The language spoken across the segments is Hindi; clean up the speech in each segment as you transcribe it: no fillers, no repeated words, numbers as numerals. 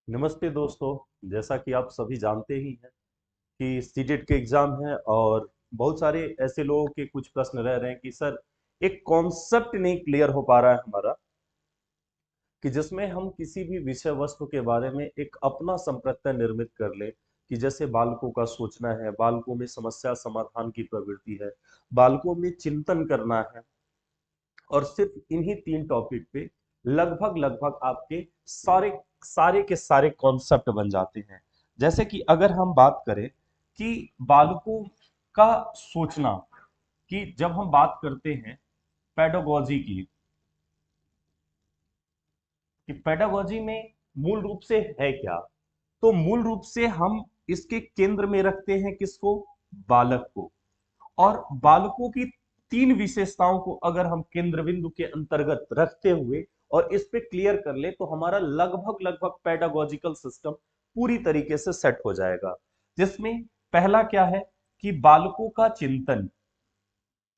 नमस्ते दोस्तों। जैसा कि आप सभी जानते ही हैं कि सीटेट के एग्जाम है और बहुत सारे ऐसे लोगों के कुछ प्रश्न रह रहे हैं कि सर एक कॉन्सेप्ट नहीं क्लियर हो पा रहा है हमारा कि जिसमें हम किसी भी विषय वस्तु के बारे में एक अपना संप्रत्यय निर्मित कर ले कि जैसे बालकों का सोचना है, बालकों में समस्या समाधान की प्रवृत्ति है, बालकों में चिंतन करना है। और सिर्फ इन्हीं तीन टॉपिक पे लगभग लगभग आपके सारे सारे के सारे कॉन्सेप्ट बन जाते हैं। जैसे कि अगर हम बात करें कि बालकों का सोचना, कि जब हम बात करते हैं पेडागोजी की, कि पेडागोजी में मूल रूप से है क्या, तो मूल रूप से हम इसके केंद्र में रखते हैं किसको? बालक को। और बालकों की तीन विशेषताओं को अगर हम केंद्र बिंदु के अंतर्गत रखते हुए और इस पे क्लियर कर ले तो हमारा लगभग लगभग पेडागोजिकल सिस्टम पूरी तरीके से सेट हो जाएगा। जिसमें पहला क्या है कि बालकों का चिंतन,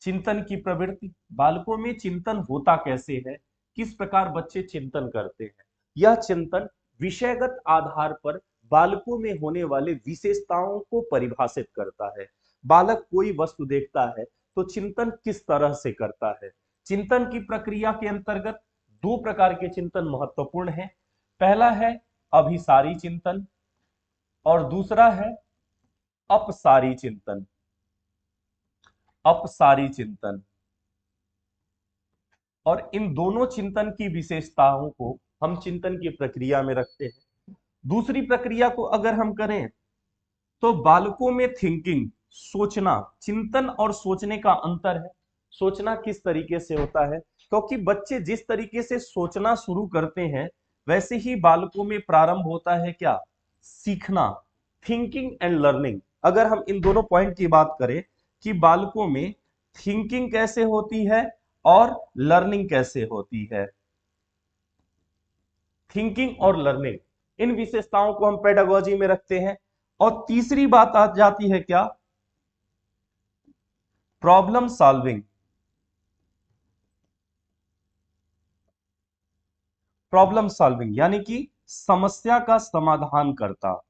चिंतन की प्रवृत्ति। बालकों में चिंतन होता कैसे है, किस प्रकार बच्चे चिंतन करते हैं, यह चिंतन विषयगत आधार पर बालकों में होने वाले विशेषताओं को परिभाषित करता है। बालक कोई वस्तु देखता है तो चिंतन किस तरह से करता है। चिंतन की प्रक्रिया के अंतर्गत दो प्रकार के चिंतन महत्वपूर्ण हैं। पहला है अभिसारी चिंतन और दूसरा है अपसारी चिंतन। अपसारी चिंतन। और इन दोनों चिंतन की विशेषताओं को हम चिंतन की प्रक्रिया में रखते हैं। दूसरी प्रक्रिया को अगर हम करें तो बालकों में थिंकिंग, सोचना, चिंतन और सोचने का अंतर है। सोचना किस तरीके से होता है, क्योंकि बच्चे जिस तरीके से सोचना शुरू करते हैं वैसे ही बालकों में प्रारंभ होता है क्या? सीखना। Thinking and learning. अगर हम इन दोनों पॉइंट की बात करें कि बालकों में थिंकिंग कैसे होती है और लर्निंग कैसे होती है, थिंकिंग और लर्निंग, इन विशेषताओं को हम पेडागोजी में रखते हैं। और तीसरी बात आ जाती है क्या? Problem solving. प्रॉब्लम सॉल्विंग यानी कि समस्या का समाधान करता,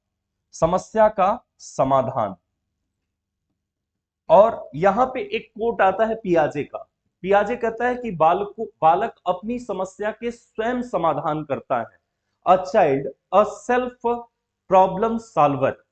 समस्या का समाधान। और यहां पे एक कोट आता है पियाजे का। पियाजे कहता है कि बालक अपनी समस्या के स्वयं समाधान करता है। A child a self problem solver.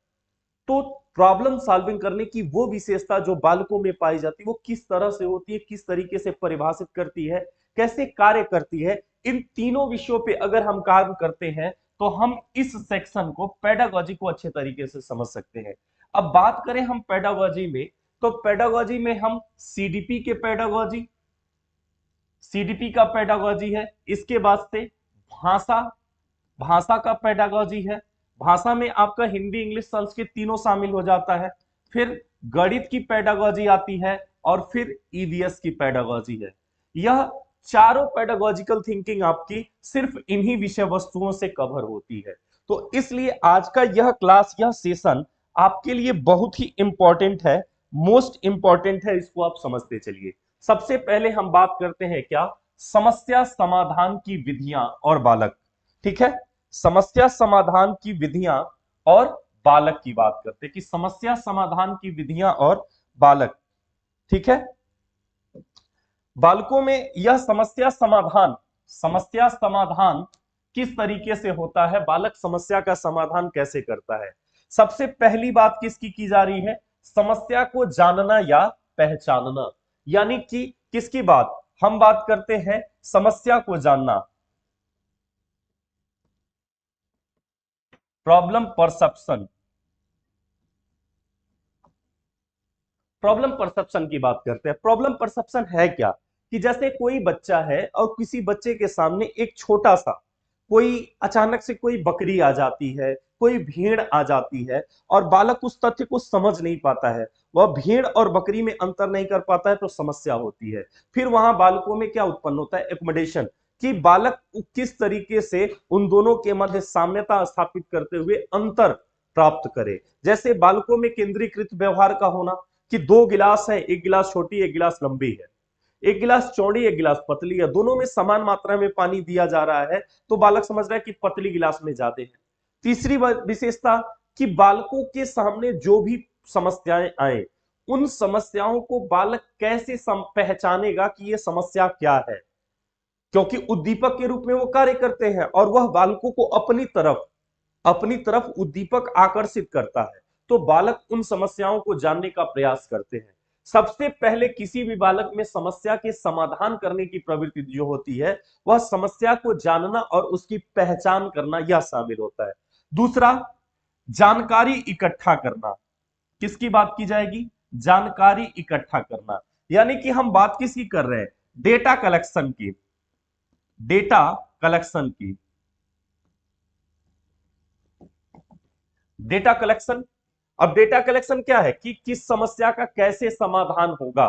तो प्रॉब्लम सॉल्विंग करने की वो विशेषता जो बालकों में पाई जाती है वो किस तरह से होती है, किस तरीके से परिभाषित करती है, कैसे कार्य करती है, इन तीनों विषयों पे अगर हम काम करते हैं तो हम इस सेक्शन को, पेडागोजी को अच्छे तरीके से समझ सकते हैं। अब बात करें हम पेडागोजी में, तो पेडागोजी में हम सीडीपी के पेडागोजी, सीडीपी का पेडागोजी है। इसके बाद से भाषा, भाषा का पेडागोजी है। भाषा में आपका हिंदी, इंग्लिश, संस्कृत तीनों शामिल हो जाता है। फिर गणित की पेडागोजी आती है और फिर ईवीएस की पेडागोजी है। यह चारों पेडागोजिकल थिंकिंग आपकी सिर्फ इन्हीं विषय वस्तुओं से कवर होती है। तो इसलिए आज का यह क्लास, यह सेशन आपके लिए बहुत ही इंपॉर्टेंट है, मोस्ट इंपॉर्टेंट है, इसको आप समझते चलिए। सबसे पहले हम बात करते हैं क्या? समस्या समाधान की विधियां और बालक। ठीक है, समस्या समाधान की विधियां और बालक की बात करते हैं कि समस्या समाधान की विधियां और बालक। ठीक है, बालकों में यह समस्या समाधान, समस्या समाधान किस तरीके से होता है, बालक समस्या का समाधान कैसे करता है। सबसे पहली बात किसकी की जा रही है? समस्या को जानना या पहचानना। यानी कि किसकी बात हम बात करते हैं? समस्या को जानना, प्रॉब्लम परसेप्शन। प्रॉब्लम परसेप्शन की बात करते हैं। प्रॉब्लम परसेप्शन है क्या? कि जैसे कोई बच्चा है और किसी बच्चे के सामने एक छोटा सा, कोई अचानक से कोई बकरी आ जाती है, कोई भेड़ आ जाती है और बालक उस तथ्य को समझ नहीं पाता है, वह भेड़ और बकरी में अंतर नहीं कर पाता है, तो समस्या होती है। फिर वहां बालकों में क्या उत्पन्न होता है? एकोमोडेशन। कि बालक किस तरीके से उन दोनों के मध्य साम्यता स्थापित करते हुए अंतर प्राप्त करे। जैसे बालकों में केंद्रीकृत व्यवहार का होना, कि दो गिलास है, एक गिलास छोटी, एक गिलास लंबी है, एक गिलास चौड़ी, एक गिलास पतली है, दोनों में समान मात्रा में पानी दिया जा रहा है, तो बालक समझ रहा है कि पतली गिलास में ज्यादा है। तीसरी विशेषता कि बालकों के सामने जो भी समस्याएं आए, उन समस्याओं को बालक कैसे पहचानेगा कि यह समस्या क्या है, क्योंकि उद्दीपक के रूप में वो कार्य करते हैं और वह बालकों को अपनी तरफ उद्दीपक आकर्षित करता है। तो बालक उन समस्याओं को जानने का प्रयास करते हैं। सबसे पहले किसी भी बालक में समस्या के समाधान करने की प्रवृत्ति जो होती है, वह समस्या को जानना और उसकी पहचान करना, यह शामिल होता है। दूसरा, जानकारी इकट्ठा करना। किसकी बात की जाएगी? जानकारी इकट्ठा करना, यानी कि हम बात किसकी कर रहे हैं? डेटा कलेक्शन की। डेटा कलेक्शन की। डेटा कलेक्शन, अब डेटा कलेक्शन क्या है कि किस समस्या का कैसे समाधान होगा,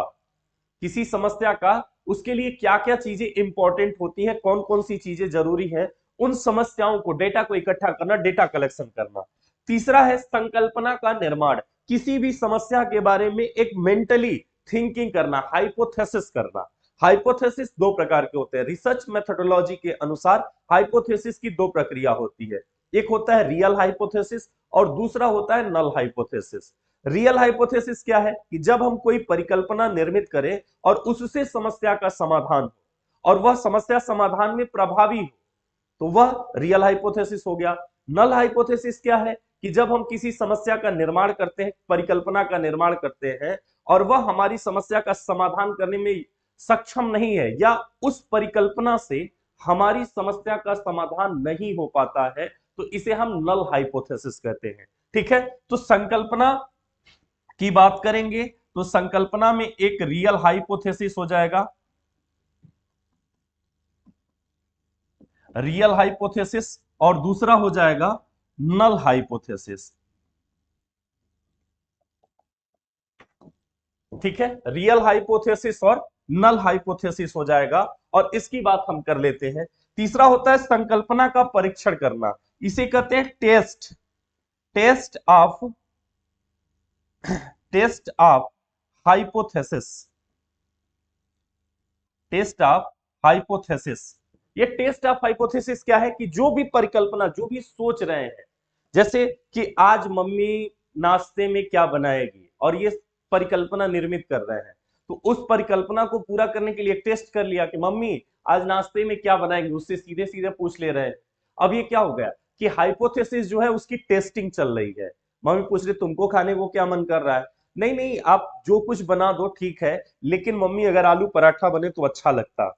किसी समस्या का, उसके लिए क्या क्या चीजें इंपॉर्टेंट होती हैं, कौन कौन सी चीजें जरूरी है, उन समस्याओं को, डेटा को इकट्ठा करना, डेटा कलेक्शन करना। तीसरा है संकल्पना का निर्माण। किसी भी समस्या के बारे में एक मेंटली थिंकिंग करना, हाइपोथेसिस करना। हाइपोथेसिस दो प्रकार के होते हैं। रिसर्च मेथोडोलॉजी के अनुसार हाइपोथेसिस की दो प्रक्रिया होती है, एक होता है रियल हाइपोथेसिस और दूसरा होता है नल हाइपोथेसिस। रियल हाइपोथेसिस क्या है कि जब हम कोई परिकल्पना निर्मित करें और उससे समस्या का समाधान हो और वह समस्या समाधान में प्रभावी हो, तो वह रियल हाइपोथेसिस हो गया। नल हाइपोथेसिस क्या है कि जब हम किसी समस्या का निर्माण करते हैं, परिकल्पना का निर्माण करते हैं और वह हमारी समस्या का समाधान करने में सक्षम नहीं है या उस परिकल्पना से हमारी समस्या का समाधान नहीं हो पाता है, तो इसे हम नल हाइपोथेसिस कहते हैं। ठीक है, तो संकल्पना की बात करेंगे तो संकल्पना में एक रियल हाइपोथेसिस हो जाएगा, रियल हाइपोथेसिस, और दूसरा हो जाएगा नल हाइपोथेसिस। ठीक है, रियल हाइपोथेसिस और नल हाइपोथेसिस हो जाएगा। और इसकी बात हम कर लेते हैं। तीसरा होता है संकल्पना का परीक्षण करना, इसे कहते हैं test, test of hypothesis, test of hypothesis. ये टेस्ट ऑफ हाइपोथेसिस क्या है कि जो भी परिकल्पना, जो भी सोच रहे हैं, जैसे कि आज मम्मी नाश्ते में क्या बनाएगी और ये परिकल्पना निर्मित कर रहे हैं, तो उस परिकल्पना को पूरा करने के लिए टेस्ट कर लिया कि मम्मी आज नाश्ते में क्या बनाएंगे, उससे सीधे सीधे पूछ ले रहे हैं। अब ये क्या हो गया कि हाइपोथेसिस जो है उसकी टेस्टिंग चल रही है। मम्मी पूछ रही तुमको खाने को क्या मन कर रहा है? नहीं नहीं, आप जो कुछ बना दो ठीक है, लेकिन मम्मी अगर आलू पराठा बने तो अच्छा लगता।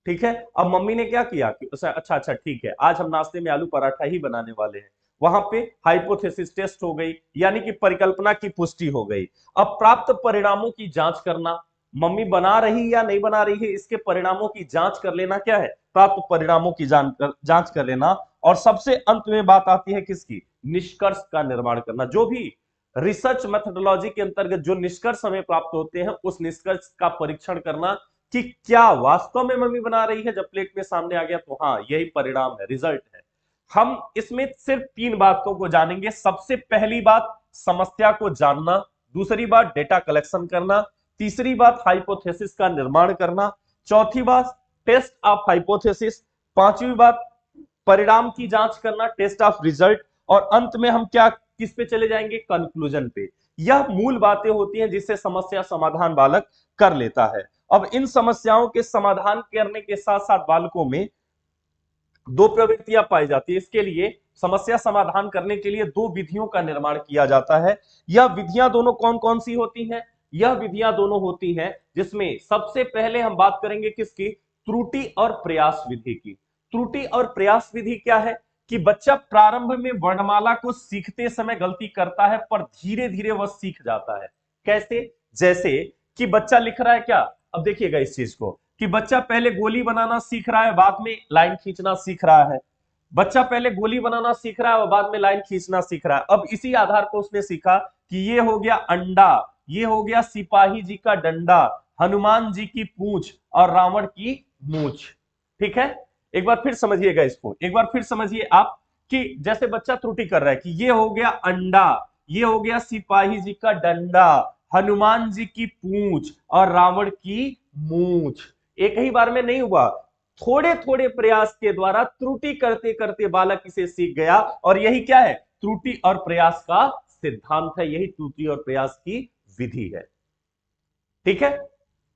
ठीक है, अब मम्मी ने क्या किया कि अच्छा अच्छा ठीक है, आज हम नाश्ते में आलू पराठा ही बनाने वाले हैं। वहां पे हाइपोथेसिस टेस्ट हो गई, यानी कि परिकल्पना की पुष्टि हो गई। अब प्राप्त परिणामों की जांच करना, मम्मी बना रही या नहीं बना रही है, इसके परिणामों की जांच कर लेना क्या है? प्राप्त परिणामों की जांच कर लेना। और सबसे अंत में बात आती है किसकी? निष्कर्ष का निर्माण करना। जो भी रिसर्च मेथोडोलॉजी के अंतर्गत जो निष्कर्ष हमें प्राप्त होते हैं, उस निष्कर्ष का परीक्षण करना कि क्या वास्तव में मम्मी बना रही है, जब प्लेट में सामने आ गया तो हाँ यही परिणाम है, रिजल्ट है। हम इसमें सिर्फ तीन बातों को जानेंगे। सबसे पहली बात समस्या को जानना, दूसरी बात डेटा कलेक्शन करना, तीसरी बात हाइपोथेसिस का निर्माण करना, चौथी बात टेस्ट ऑफ हाइपोथेसिस, पांचवी बात परिणाम की जांच करना, टेस्ट ऑफ रिजल्ट, और अंत में हम क्या किस पे चले जाएंगे? कंक्लूजन पे। यह मूल बातें होती हैं जिससे समस्या समाधान बालक कर लेता है। अब इन समस्याओं के समाधान करने के साथ साथ बालकों में दो प्रवृत्तियां पाई जाती है। इसके लिए समस्या समाधान करने के लिए दो विधियों का निर्माण किया जाता है। यह विधियां दोनों कौन कौन सी होती हैं? यह विधियां दोनों होती हैं जिसमें सबसे पहले हम बात करेंगे किसकी? त्रुटि और प्रयास विधि की। त्रुटि और प्रयास विधि क्या है कि बच्चा प्रारंभ में वर्णमाला को सीखते समय गलती करता है, पर धीरे धीरे वह सीख जाता है। कैसे? जैसे कि बच्चा लिख रहा है क्या, अब देखिएगा इस चीज को, कि बच्चा पहले गोली बनाना सीख रहा है, बाद में लाइन खींचना सीख रहा है। बच्चा पहले गोली बनाना सीख रहा है और बाद में लाइन खींचना सीख रहा है। अब इसी आधार पर उसने सीखा कि ये हो गया अंडा, ये हो गया सिपाही जी का डंडा, हनुमान जी की पूंछ और रावण की मूंछ। ठीक है, एक बार फिर समझिएगा इसको, एक बार फिर समझिए आप कि जैसे बच्चा त्रुटि कर रहा है कि ये हो गया अंडा, ये हो गया सिपाही जी का डंडा, हनुमान जी की पूंछ और रावण की मूंछ। एक ही बार में नहीं हुआ, थोड़े थोड़े प्रयास के द्वारा त्रुटि करते करते बालक इसे सीख गया, और यही क्या है, त्रुटि और प्रयास का सिद्धांत है, यही त्रुटि और प्रयास की विधि है। ठीक है,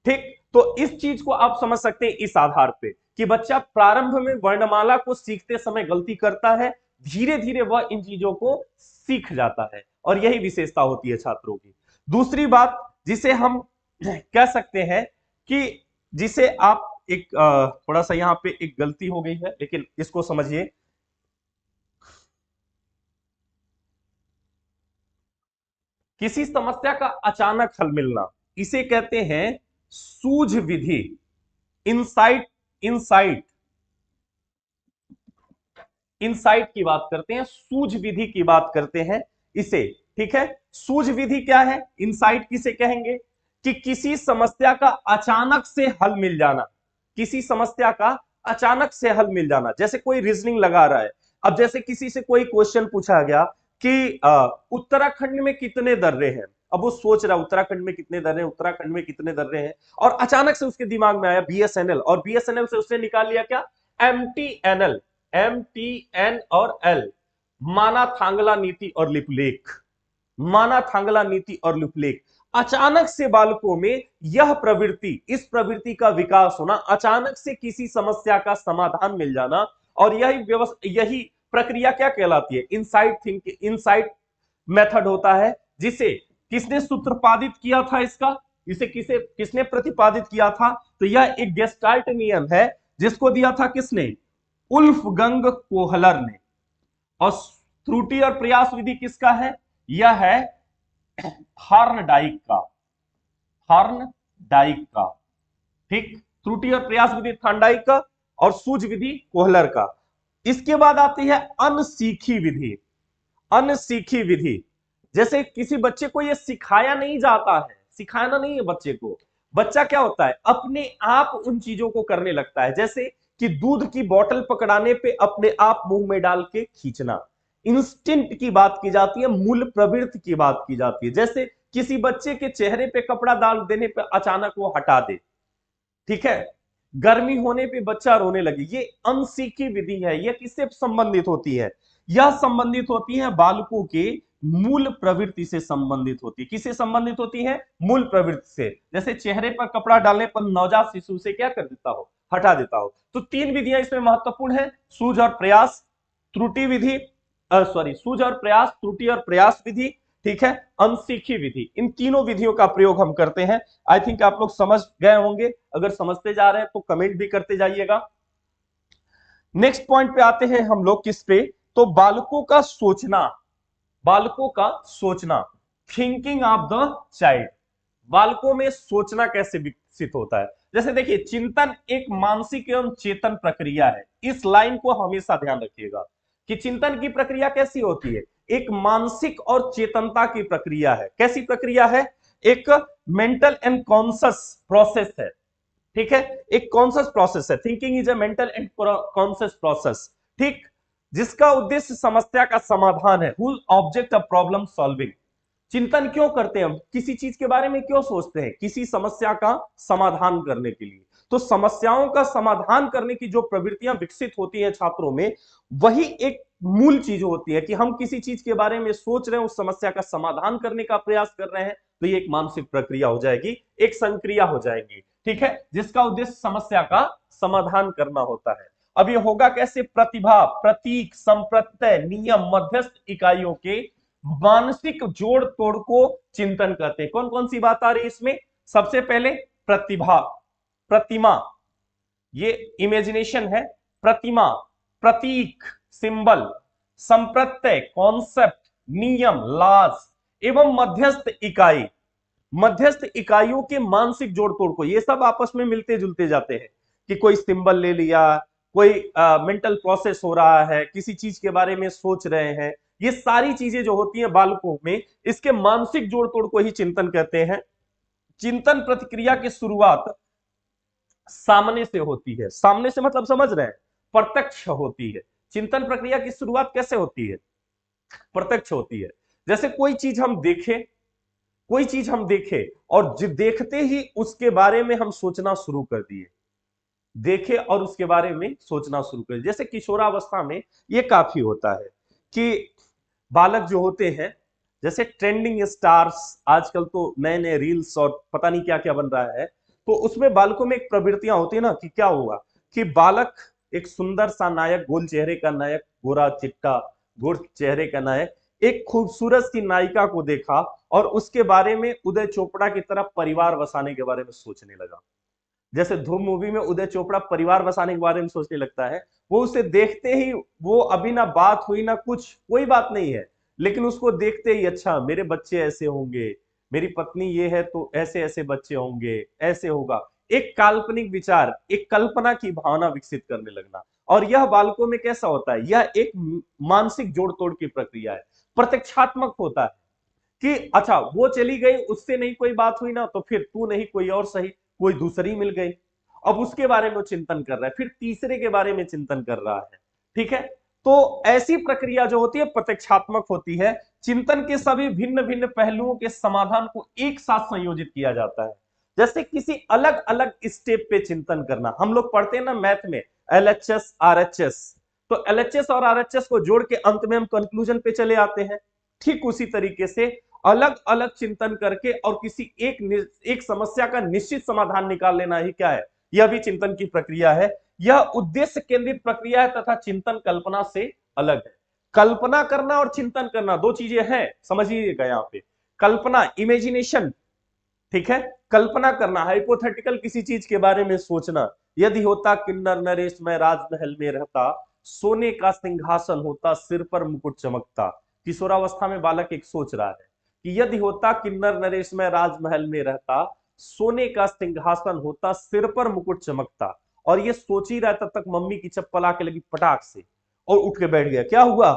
ठीक। तो इस चीज को आप समझ सकते हैं इस आधार पे कि बच्चा प्रारंभ में वर्णमाला को सीखते समय गलती करता है, धीरे धीरे वह इन चीजों को सीख जाता है, और यही विशेषता होती है छात्रों की। दूसरी बात जिसे हम कह सकते हैं कि जिसे आप एक थोड़ा सा यहां पे एक गलती हो गई है, लेकिन इसको समझिए। किसी समस्या का अचानक हल मिलना, इसे कहते हैं सूझ विधि, इंसाइट, इंसाइट, इंसाइट की बात करते हैं, सूझ विधि की बात करते हैं इसे। ठीक है, सूझ विधि क्या है, इंसाइट किसे कहेंगे, कि किसी समस्या का अचानक से हल मिल जाना, किसी समस्या का अचानक से हल मिल जाना। जैसे कोई रीजनिंग लगा रहा है, अब जैसे किसी से कोई क्वेश्चन पूछा गया कि उत्तराखंड में कितने दर्रे हैं, अब वो सोच रहा है उत्तराखंड में कितने दर्रे हैं, उत्तराखंड में कितने दर्रे हैं, और अचानक से उसके दिमाग में आया बीएसएनएल, और बीएसएनएल से उसने निकाल लिया क्या, एमटीएनएल, एमटीएन और एल, माना थांगला नीति और लिपलेख, माना थांगला नीति और लिपलेख। अचानक से बालकों में यह प्रवृत्ति, इस प्रवृत्ति का विकास होना, अचानक से किसी समस्या का समाधान मिल जाना, और यही प्रक्रिया क्या कहलाती है, इनसाइट थिंकिंग, इनसाइट मेथड होता है, जिसे किसने सूत्रपादित किया था, इसका इसे किसने प्रतिपादित किया था, तो यह एक गेस्टाल्ट नियम है, जिसको दिया था किसने, उल्फगंग कोहलर ने। और त्रुटि और प्रयास विधि किसका है, यह है हॉर्नडाइक का, हॉर्नडाइक का। ठीक, त्रुटि और प्रयास विधि थॉर्नडाइक का, और सूझ विधि कोहलर का। इसके बाद आती है अनसीखी विधि, अनसीखी विधि, जैसे किसी बच्चे को यह सिखाया नहीं जाता है, सिखाना नहीं है बच्चे को, बच्चा क्या होता है, अपने आप उन चीजों को करने लगता है। जैसे कि दूध की बोतल पकड़ाने पे अपने आप मुंह में डाल के खींचना, इंस्टिंक्ट की बात की जाती है, मूल प्रवृत्ति की बात की जाती है। जैसे किसी बच्चे के चेहरे पे कपड़ा डाल देने पे अचानक वो हटा दे, ठीक है, गर्मी होने पे बच्चा रोने लगे, ये अनसीखी विधि है। यह किससे संबंधित होती है, यह संबंधित होती है बालकों के मूल प्रवृत्ति से संबंधित होती है। किससे संबंधित होती है, मूल प्रवृत्ति से। जैसे चेहरे पर कपड़ा डालने पर नवजात शिशु से क्या कर देता हो, हटा देता हो। तो तीन विधियां इसमें महत्वपूर्ण है, सूझ और प्रयास, त्रुटि विधि, सॉरी, सूझ और प्रयास, त्रुटि और प्रयास विधि, ठीक है, अनसीखी विधि। इन तीनों विधियों का प्रयोग हम करते हैं। आई थिंक आप लोग समझ गए होंगे, अगर समझते जा रहे हैं तो कमेंट भी करते जाइएगा। नेक्स्ट पॉइंट पे आते हैं हम लोग, किस पे, तो बालकों का सोचना, बालकों का सोचना, थिंकिंग ऑफ द चाइल्ड। बालकों में सोचना कैसे विकसित होता है, जैसे देखिए, चिंतन एक मानसिक एवं चेतन प्रक्रिया है। इस लाइन को हमेशा ध्यान रखिएगा कि चिंतन की प्रक्रिया कैसी होती है, एक मानसिक और चेतनता की प्रक्रिया है। कैसी प्रक्रिया है, एक मेंटल एंड कॉन्शियस प्रोसेस है। ठीक है, एक कॉन्शियस प्रोसेस है, thinking is a mental and conscious process. ठीक, जिसका उद्देश्य समस्या का समाधान है, whose object of problem solving. चिंतन क्यों करते हैं हम, किसी चीज के बारे में क्यों सोचते हैं, किसी समस्या का समाधान करने के लिए। तो समस्याओं का समाधान करने की जो प्रवृत्तियां विकसित होती हैं छात्रों में, वही एक मूल चीज होती है कि हम किसी चीज के बारे में सोच रहे हैं, उस समस्या का समाधान करने का प्रयास कर रहे हैं, तो ये एक मानसिक प्रक्रिया हो जाएगी, एक संक्रिया हो जाएगी। ठीक है, जिसका उद्देश्य समस्या का समाधान करना होता है। अब ये होगा कैसे, प्रतिभा, प्रतीक, संप्रत्यय, नियम, मध्यस्थ इकाइयों के मानसिक जोड़ तोड़ को चिंतन कहते हैं। कौन कौन सी बात आ रही है इसमें, सबसे पहले प्रतिभा, प्रतिमा, ये इमेजिनेशन है, प्रतिमा, प्रतीक, सिंबल, संप्रत्यय, कॉन्सेप्ट, नियम, लॉज, एवं मध्यस्थ इकाई, मध्यस्थ इकाइयों के मानसिक जोड़ तोड़ को, ये सब आपस में मिलते जुलते जाते हैं कि कोई सिंबल ले लिया, कोई मेंटल प्रोसेस हो रहा है, किसी चीज के बारे में सोच रहे हैं, ये सारी चीजें जो होती हैं बालकों में, इसके मानसिक जोड़ तोड़ को ही चिंतन कहते हैं। चिंतन प्रतिक्रिया की शुरुआत सामने से होती है, सामने से मतलब समझ रहे हैं, प्रत्यक्ष होती है। चिंतन प्रक्रिया की शुरुआत कैसे होती है, प्रत्यक्ष होती है। जैसे कोई चीज हम देखें, कोई चीज हम देखें और देखते ही उसके बारे में हम सोचना शुरू कर दिए, देखे और उसके बारे में सोचना शुरू करे। जैसे किशोरावस्था में ये काफी होता है कि बालक जो होते हैं, जैसे ट्रेंडिंग स्टार्स, आजकल तो नए नए रील्स और पता नहीं क्या क्या बन रहा है, तो उसमें बालकों में एक प्रवृत्तियां होती है ना कि क्या हुआ कि बालक एक सुंदर सा नायक, गोल चेहरे का नायक, गोरा चिट्टा गोर चेहरे का नायक, एक खूबसूरत सी नायिका को देखा और उसके बारे में उदय चोपड़ा की तरह परिवार बसाने के बारे में सोचने लगा। जैसे धूम मूवी में उदय चोपड़ा परिवार बसाने के बारे में सोचने लगता है, वो उसे देखते ही, वो अभी ना बात हुई ना कुछ, कोई बात नहीं है, लेकिन उसको देखते ही अच्छा मेरे बच्चे ऐसे होंगे, मेरी पत्नी ये है तो ऐसे ऐसे बच्चे होंगे, ऐसे होगा, एक काल्पनिक विचार, एक कल्पना की भावना विकसित करने लगना। और यह बालकों में कैसा होता है, यह एक मानसिक जोड़ तोड़ की प्रक्रिया है, प्रत्यक्षात्मक होता है कि अच्छा वो चली गई, उससे नहीं कोई बात हुई ना, तो फिर तू नहीं कोई और सही, कोई दूसरी मिल गई, अब उसके बारे में वो चिंतन कर रहा है, फिर तीसरे के बारे में चिंतन कर रहा है। ठीक है, तो ऐसी प्रक्रिया जो होती है प्रत्यक्षात्मक होती है। चिंतन के सभी भिन्न भिन्न पहलुओं के समाधान को एक साथ संयोजित किया जाता है। जैसे किसी अलग अलग स्टेप पे चिंतन करना, हम लोग पढ़ते हैं ना मैथ में एलएचएस आरएचएस, तो एलएचएस और आरएचएस को जोड़ के अंत में हम कंक्लूजन पे चले आते हैं। ठीक उसी तरीके से अलग अलग चिंतन करके और किसी एक समस्या का निश्चित समाधान निकाल लेना ही क्या है, यह भी चिंतन की प्रक्रिया है। यह उद्देश्य केंद्रित प्रक्रिया है तथा चिंतन कल्पना से अलग है। कल्पना करना और चिंतन करना दो चीजें हैं, समझिएगा यहां पे। कल्पना इमेजिनेशन, ठीक है, कल्पना करना हाइपोथेटिकल किसी चीज के बारे में सोचना, यदि होता किन्नर नरेश मैं राजमहल में रहता, सोने का सिंहासन होता सिर पर मुकुट चमकता। किशोरावस्था में बालक एक सोच रहा है कि यदि होता किन्नर नरेश मैं राजमहल में रहता, सोने का सिंहासन होता सिर पर मुकुट चमकता। और ये सोच ही रहा तब तक मम्मी की चप्पल आके लगी पटाख से और उठ के बैठ गया। क्या हुआ,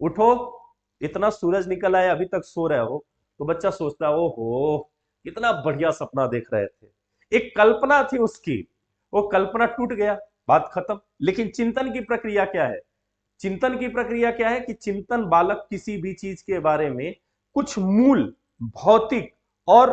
उठो, इतना सूरज निकल आया अभी तक सो रहे हो। तो बच्चा सोचता है ओहो कितना बढ़िया सपना देख रहे थे, एक कल्पना थी उसकी, वो कल्पना टूट गया, बात खत्म। लेकिन चिंतन की प्रक्रिया क्या है, चिंतन की प्रक्रिया क्या है कि चिंतन बालक किसी भी चीज के बारे में कुछ मूल भौतिक और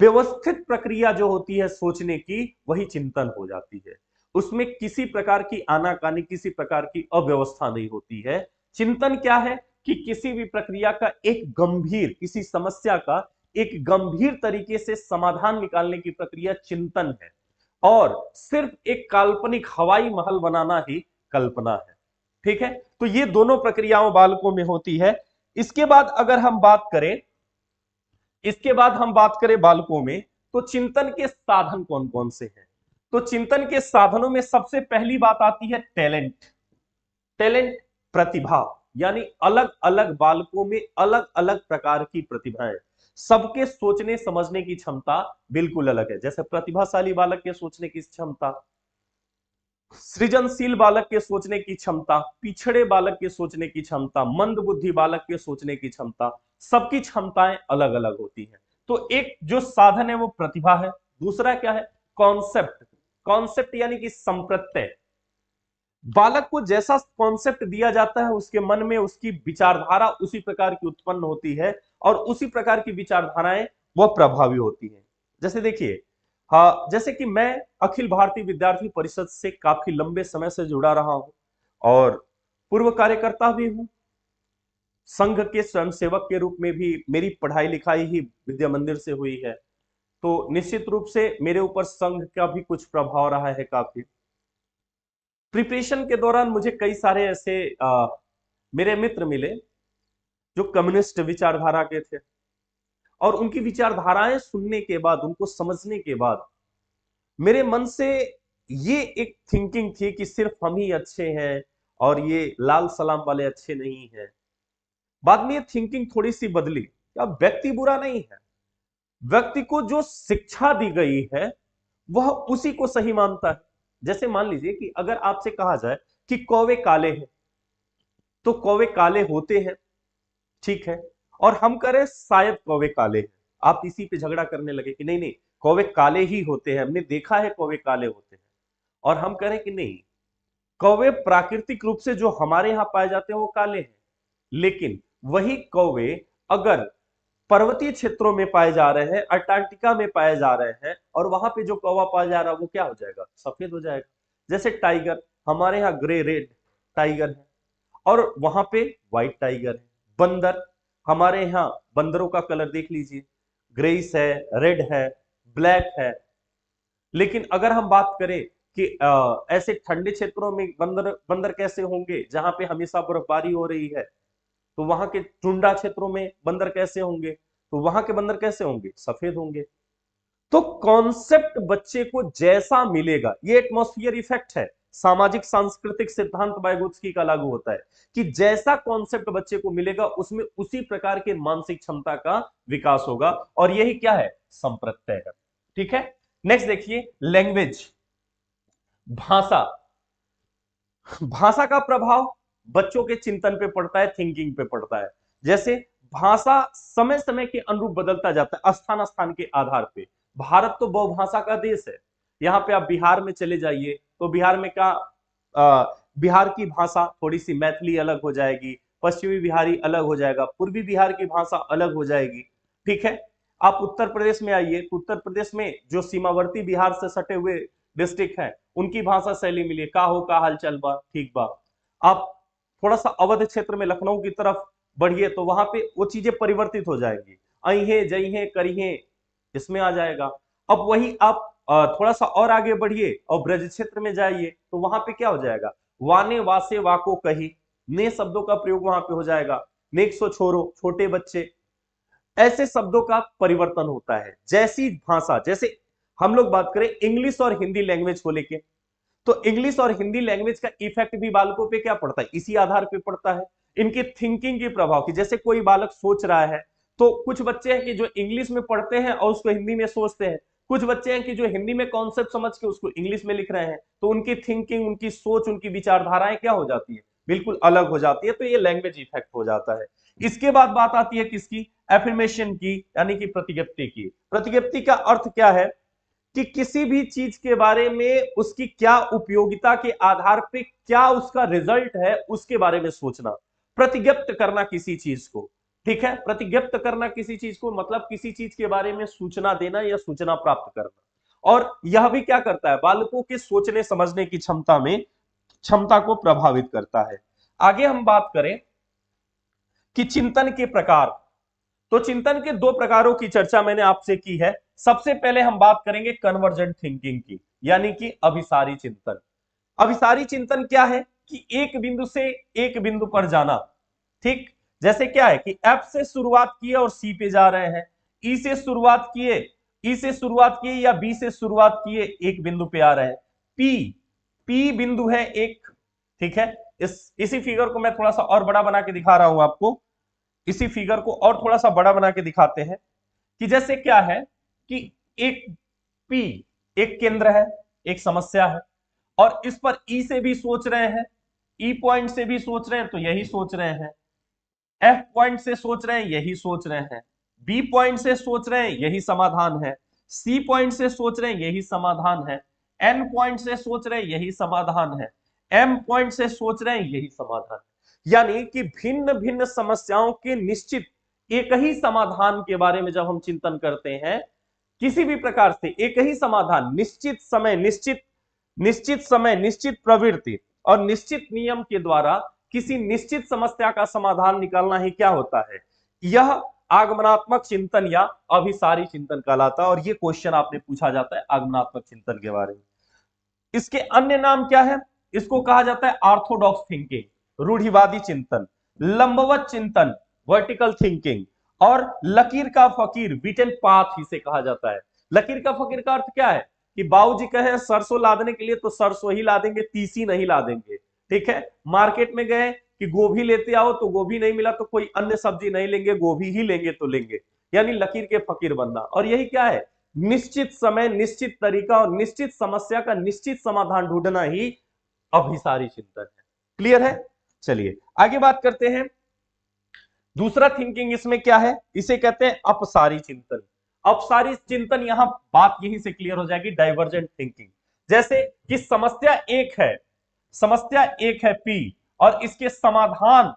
व्यवस्थित प्रक्रिया जो होती है सोचने की, वही चिंतन हो जाती है। उसमें किसी प्रकार की आनाकानी, किसी प्रकार की अव्यवस्था नहीं होती है। चिंतन क्या है कि किसी भी प्रक्रिया का एक गंभीर, किसी समस्या का एक गंभीर तरीके से समाधान निकालने की प्रक्रिया चिंतन है। और सिर्फ एक काल्पनिक हवाई महल बनाना ही कल्पना है। ठीक है, तो ये दोनों प्रक्रियाओं बालकों में होती है। इसके बाद अगर हम बात करें, इसके बाद हम बात करें बालकों में, तो चिंतन के साधन कौन कौन से हैं। तो चिंतन के साधनों में सबसे पहली बात आती है टैलेंट। टैलेंट प्रतिभा, यानी अलग अलग बालकों में अलग अलग प्रकार की प्रतिभाएं, सबके सोचने समझने की क्षमता बिल्कुल अलग है। जैसे प्रतिभाशाली बालक के सोचने की क्षमता, सृजनशील बालक के सोचने की क्षमता, पिछड़े बालक के सोचने की क्षमता, मंद बुद्धि बालक के सोचने की क्षमता, सबकी क्षमताएं अलग अलग होती हैं। तो एक जो साधन है वो प्रतिभा है। दूसरा क्या है, कॉन्सेप्ट। कॉन्सेप्ट यानी कि संप्रत्यय, बालक को जैसा कॉन्सेप्ट दिया जाता है उसके मन में उसकी विचारधारा उसी प्रकार की उत्पन्न होती है और उसी प्रकार की विचारधाराएं वह प्रभावी होती हैं। जैसे देखिए, हाँ, जैसे कि मैं अखिल भारतीय विद्यार्थी परिषद से काफी लंबे समय से जुड़ा रहा हूं और पूर्व कार्यकर्ता भी हूं, संघ के स्वयंसेवक के रूप में भी मेरी पढ़ाई लिखाई ही विद्या मंदिर से हुई है। तो निश्चित रूप से मेरे ऊपर संघ का भी कुछ प्रभाव रहा है काफी। प्रिपरेशन के दौरान मुझे कई सारे ऐसे मेरे मित्र मिले जो कम्युनिस्ट विचारधारा के थे, और उनकी विचारधाराएं सुनने के बाद, उनको समझने के बाद मेरे मन से ये एक थिंकिंग थी कि सिर्फ हम ही अच्छे हैं और ये लाल सलाम वाले अच्छे नहीं हैं। बाद में ये थिंकिंग थोड़ी सी बदली, क्या व्यक्ति बुरा नहीं है, व्यक्ति को जो शिक्षा दी गई है वह उसी को सही मानता है। जैसे मान लीजिए कि अगर आपसे कहा जाए कि कौवे काले हैं, तो कौवे काले होते हैं, ठीक है, और हम करें शायद कौवे काले हैं, आप इसी पे झगड़ा करने लगे कि नहीं नहीं कौवे काले ही होते हैं, हमने देखा है कौवे काले होते हैं। और हम करें कि नहीं, कौवे प्राकृतिक रूप से जो हमारे यहां पाए जाते हैं वो काले हैं, लेकिन वही कौवे अगर पर्वतीय क्षेत्रों में पाए जा रहे हैं, अंटार्कटिका में पाए जा रहे हैं, और वहां पे जो कौवा पाया जा रहा है वो क्या हो जाएगा, सफेद हो जाएगा। जैसे टाइगर, हमारे यहाँ ग्रे रेड टाइगर है और वहां पे व्हाइट टाइगर है। बंदर, हमारे यहाँ बंदरों का कलर देख लीजिए, ग्रेइश है, रेड है, ब्लैक है। लेकिन अगर हम बात करें कि ऐसे ठंडे क्षेत्रों में बंदर बंदर कैसे होंगे जहां पे हमेशा बर्फबारी हो रही है, तो वहां के टुंडा क्षेत्रों में बंदर कैसे होंगे, तो वहां के बंदर कैसे होंगे, सफेद होंगे। तो कॉन्सेप्ट बच्चे को जैसा मिलेगा, ये एटमॉस्फियर इफेक्ट है, सामाजिक सांस्कृतिक सिद्धांत वाइगोत्स्की का लागू होता है कि जैसा कॉन्सेप्ट बच्चे को मिलेगा उसमें उसी प्रकार के मानसिक क्षमता का विकास होगा, और यही क्या है, संप्रत्यय है। ठीक है, नेक्स्ट देखिए, लैंग्वेज, भाषा। भाषा का प्रभाव बच्चों के चिंतन पे पड़ता है, थिंकिंग पे पड़ता है। जैसे भाषा समय समय के अनुरूप बदलता जाता है, स्थान स्थान के आधार पे। भारत तो बहुभाषा का देश है। यहाँ पे आप बिहार में चले जाइए तो बिहार में क्या, बिहार की भाषा थोड़ी सी मैथिली अलग हो जाएगी, पश्चिमी बिहारी अलग हो जाएगा, पूर्वी बिहार की भाषा अलग हो जाएगी। ठीक है, आप उत्तर प्रदेश में आइए तो उत्तर प्रदेश में जो सीमावर्ती बिहार से सटे हुए डिस्ट्रिक्ट है उनकी भाषा शैली मिलिए, का हो, का हाल चल बा, ठीक बा। आप थोड़ा सा अवध क्षेत्र में लखनऊ की तरफ बढ़िए तो वहां पे वो चीजें परिवर्तित हो जाएंगी, अहे जइहे करिहे इसमें आ जाएगा। अब वही आप थोड़ा सा और आगे बढ़िए और ब्रज क्षेत्र में जाइए तो वहां पे क्या हो जाएगा, वाने वासे वाको कही, ने शब्दों का प्रयोग वहां पे हो जाएगा, नेक सो छोरो, छोटे बच्चे, ऐसे शब्दों का परिवर्तन होता है। जैसी भाषा, जैसे हम लोग बात करें इंग्लिश और हिंदी लैंग्वेज को लेके, तो इंग्लिश और हिंदी लैंग्वेज का इफेक्ट भी बालकों पे क्या पड़ता है, इसी आधार पे पड़ता है, इनकी थिंकिंग के प्रभाव की। जैसे कोई बालक सोच रहा है तो कुछ बच्चे हैं कि जो इंग्लिश में पढ़ते हैं और उसको हिंदी में सोचते हैं, कुछ बच्चे हैं कि जो हिंदी में कॉन्सेप्ट समझ के उसको इंग्लिश में लिख रहे हैं, तो उनकी थिंकिंग, उनकी सोच, उनकी विचारधाराएं क्या हो जाती है, बिल्कुल अलग हो जाती है। तो ये लैंग्वेज इफेक्ट हो जाता है। इसके बाद बात आती है किसकी, एफर्मेशन की, यानी कि प्रतिज्ञप्ति की। प्रतिज्ञप्ति का अर्थ क्या है कि किसी भी चीज के बारे में उसकी क्या उपयोगिता के आधार पे क्या उसका रिजल्ट है उसके बारे में सोचना, प्रतिज्ञप्त करना किसी चीज को। ठीक है, प्रतिज्ञप्त करना किसी चीज को मतलब किसी चीज के बारे में सूचना देना या सूचना प्राप्त करना। और यह भी क्या करता है, बालकों के सोचने समझने की क्षमता को प्रभावित करता है। आगे हम बात करें कि चिंतन के प्रकार, तो चिंतन के दो प्रकारों की चर्चा मैंने आपसे की है। सबसे पहले हम बात करेंगे कन्वर्जेंट थिंकिंग की, यानी कि अभिसारी चिंतन। अभिसारी चिंतन क्या है कि एक बिंदु से एक बिंदु पर जाना। ठीक, जैसे क्या है कि एफ से शुरुआत किए और सी पे जा रहे हैं, ई से शुरुआत किए या बी से शुरुआत किए एक बिंदु पे आ रहे हैं, पी बिंदु है एक। ठीक है, इसी फिगर को मैं थोड़ा सा और बड़ा बना के दिखा रहा हूं आपको, इसी फिगर को और थोड़ा सा बड़ा बना के दिखाते हैं कि जैसे क्या है कि एक पी एक केंद्र है, एक समस्या है, और इस पर ई से भी सोच रहे हैं, ई पॉइंट से भी सोच रहे हैं तो यही सोच रहे हैं, एफ पॉइंट से सोच रहे हैं यही सोच रहे हैं, बी पॉइंट से सोच रहे हैं यही समाधान है, सी पॉइंट से सोच रहे हैं यही समाधान है, एन पॉइंट से सोच रहे हैं यही समाधान है, एम पॉइंट से सोच रहे हैं यही समाधान है। यानी कि भिन्न भिन्न समस्याओं के निश्चित एक ही समाधान के बारे में जब हम चिंतन करते हैं, किसी भी प्रकार से एक ही समाधान, निश्चित समय निश्चित प्रवृत्ति और निश्चित नियम के द्वारा किसी निश्चित समस्या का समाधान निकालना ही क्या होता है, यह आगमनात्मक चिंतन या अभिसारी चिंतन कहलाता है। और यह क्वेश्चन आपने पूछा जाता है आगमनात्मक चिंतन के बारे में। इसके अन्य नाम क्या है, इसको कहा जाता है ऑर्थोडॉक्स थिंकिंग, रूढ़िवादी चिंतन, लंबवत चिंतन, वर्टिकल थिंकिंग, और लकीर का फकीर, बीटन पाथ इसे कहा जाता है। लकीर का फकीर का अर्थ क्या है कि बाबूजी कहे सरसों लादने के लिए तो सरसों ही ला देंगे, तीसी नहीं ला देंगे। ठीक है, मार्केट में गए कि गोभी लेते आओ तो गोभी नहीं मिला तो कोई अन्य सब्जी नहीं लेंगे, गोभी ही लेंगे तो लेंगे, यानी लकीर के फकीर बनना। और यही क्या है, निश्चित समय, निश्चित तरीका और निश्चित समस्या का निश्चित समाधान ढूंढना ही अभिसारी चिंतन है। क्लियर है, चलिए आगे बात करते हैं। दूसरा थिंकिंग इसमें क्या है, इसे कहते हैं अपसारी चिंतन। अपसारी चिंतन, यहां बात यहीं से क्लियर हो जाएगी, डाइवर्जेंट थिंकिंग। जैसे कि समस्या एक है पी और इसके समाधान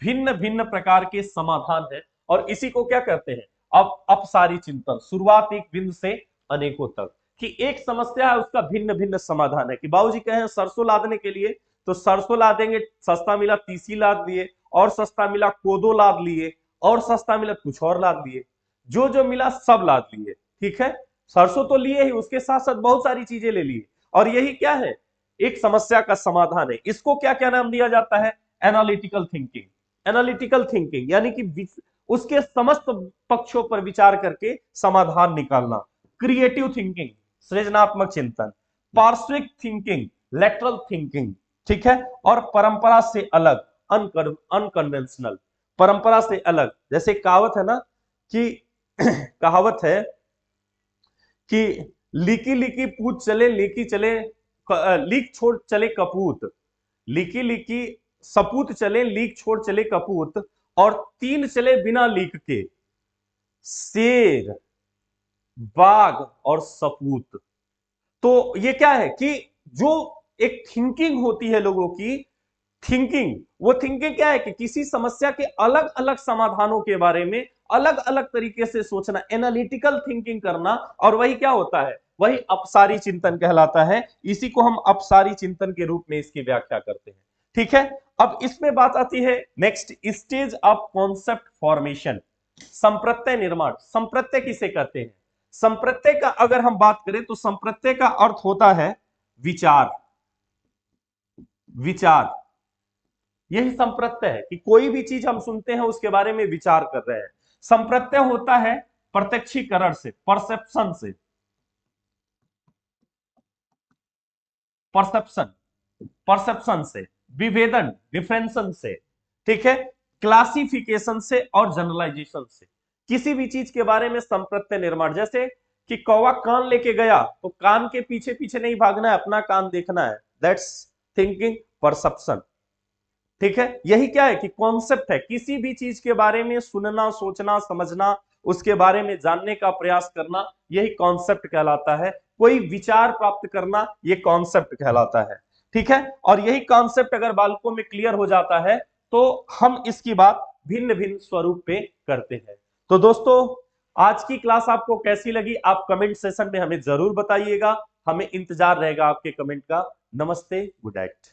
भिन्न भिन्न प्रकार के समाधान है, और इसी को क्या कहते हैं, अब अपसारी चिंतन, शुरुआत एक बिंदु से अनेकों तक, कि एक समस्या है उसका भिन्न भिन्न समाधान है। कि बाबूजी कहे सरसों लादने के लिए, तो सरसों ला देंगे, सस्ता मिला तीसी लाद दिए, और सस्ता मिला कोदो लाद लिए, और सस्ता मिला कुछ और लाद लिए, जो जो मिला सब लाद लिए। ठीक है, सरसों तो लिए ही, उसके साथ साथ बहुत सारी चीजें ले लिए, और यही क्या है, एक समस्या का समाधान है। इसको क्या क्या नाम दिया जाता है, एनालिटिकल थिंकिंग। एनालिटिकल थिंकिंग यानी कि उसके समस्त पक्षों पर विचार करके समाधान निकालना। क्रिएटिव थिंकिंग, सृजनात्मक चिंतन। पार्श्विक थिंकिंग, लेटरल थिंकिंग। ठीक है, और परंपरा से अलग, अनकन्वेंशनल, परंपरा से अलग। जैसे कहावत है ना कि कहावत है कि लीकी लीकी पूछ चले, लीकी चले, लीक छोड़ चले कपूत, लीकी लीकी सपूत चले, लीक छोड़ चले कपूत, और तीन चले बिना लीक के, शेर, बाघ और सपूत। तो ये क्या है कि जो एक थिंकिंग होती है लोगों की, थिंकिंग, वो थिंकिंग क्या है कि किसी समस्या के अलग अलग समाधानों के बारे में अलग अलग तरीके से सोचना, एनालिटिकल थिंकिंग करना, और वही क्या होता है, वही अपसारी चिंतन कहलाता है। इसी को हम अपसारी चिंतन के रूप में इसकी व्याख्या करते हैं। ठीक है, अब इसमें बात आती है next, stage of concept formation, संप्रत्यय निर्माण। संप्रत्यय किसे कहते हैं, संप्रत्यय का अगर हम बात करें तो संप्रत्यय का अर्थ होता है विचार, विचार, यही संप्रत्यय है कि कोई भी चीज हम सुनते हैं उसके बारे में विचार कर रहे हैं। संप्रत्यय होता है प्रत्यक्षीकरण से, परसेप्शन से, परसेप्शन, परसेप्शन से, विभेदन, डिफरेंशन से, ठीक है, क्लासिफिकेशन से और जनरलाइजेशन से, किसी भी चीज के बारे में संप्रत्यय निर्माण। जैसे कि कौवा कान लेके गया, तो कान के पीछे पीछे नहीं भागना है, अपना कान देखना है, दैट्स थिंकिंग, परसेप्शन। ठीक है, यही क्या है कि कॉन्सेप्ट है, किसी भी चीज के बारे में सुनना, सोचना, समझना, उसके बारे में जानने का प्रयास करना, यही कॉन्सेप्ट कहलाता है। कोई विचार प्राप्त करना, यह कॉन्सेप्ट कहलाता है। ठीक है, और यही कॉन्सेप्ट अगर बालकों में क्लियर हो जाता है तो हम इसकी बात भिन्न भिन्न स्वरूप पे करते हैं। तो दोस्तों, आज की क्लास आपको कैसी लगी, आप कमेंट सेशन में हमें जरूर बताइएगा, हमें इंतजार रहेगा आपके कमेंट का। नमस्ते, गुड नाइट।